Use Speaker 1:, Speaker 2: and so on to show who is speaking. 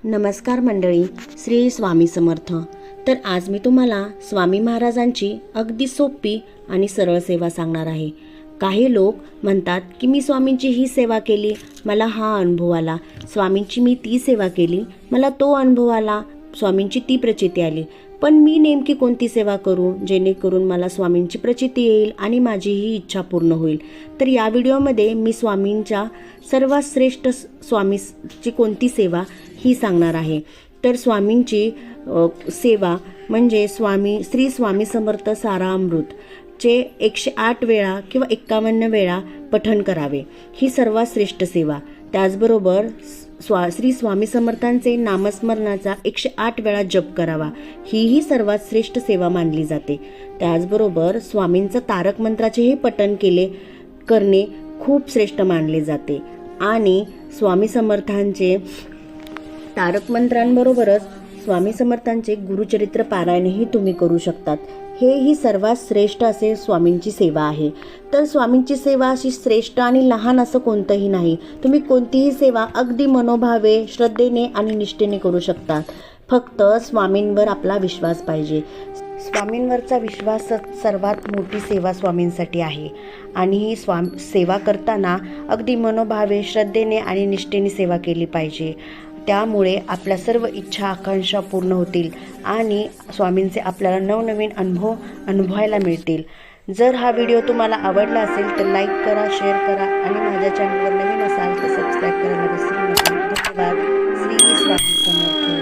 Speaker 1: नमस्कार मंडळी, श्री स्वामी समर्थ। तर आज मी तुम्हाला स्वामी महाराजांची अगदी सोपी आणि सरळ सेवा सांगणार आहे। काही लोक म्हणतात की मी स्वामींची ही सेवा केली, मला हा अनुभव आला, स्वामींची मी ती सेवा केली, मला तो अनुभव आला, स्वामींची ती प्रचिती आली। पण मी नेमकी कोणती सेवा करू जेणेकरून मला स्वामींची प्रचिती येईल आणि माझी ही इच्छा पूर्ण होईल। तर या व्हिडिओमध्ये मी स्वामींच्या सर्वात श्रेष्ठ स्वामीची कोणती सेवा ही सांगणार आहे। तर स्वामींची सेवा म्हणजे श्री स्वामी समर्थ सारामृत चे 108 वेळा किंवा 51 वेळा पठण करावे, ही सर्वात श्रेष्ठ सेवा। त्याचबरोबर श्री स्वामी समर्थांचे नामस्मरणाचा 108 वेळा जप करावा, ही सर्वात श्रेष्ठ सेवा मानली जाते। त्याचबरोबर स्वामींचा तारक मंत्राचेही पठण करणे खूप श्रेष्ठ मानले जाते। आणि स्वामी समर्थांचे तारक मंत्रांबरोबरच स्वामी समर्थांचे गुरुचरित्र पारायणही तुम्ही करू शकतात। ही सर्वात श्रेष्ठ असे स्वामींची सेवा आहे। तर स्वामींची सेवा अशी श्रेष्ठ आणि लहान असं कोणतंही नाही, तुम्ही कोणतीही सेवा अगदी मनोभावे, श्रद्धेने आणि निष्ठेने करू शकता। फक्त स्वामींवर आपला विश्वास पाहिजे। स्वामींवरचा विश्वास सर्वात मोठी सेवा स्वामींसाठी आहे। आणि ही सेवा करताना अगदी मनोभावे, श्रद्धेने आणि निष्ठेने सेवा केली पाहिजे। त्यामुळे आपल्या सर्व इच्छा आकांक्षा पूर्ण होतील आणि स्वामींचे आपल्याला नवनवीन अनुभव अनुभवायला मिळतील। जर हा व्हिडिओ तुम्हाला आवडला असेल तर लाईक करा, शेअर करा आणि माझ्या चॅनलवर नवीन असाल तर सबस्क्राईब करायला विसरू नका। धन्यवाद। श्री स्वामी समर्थ।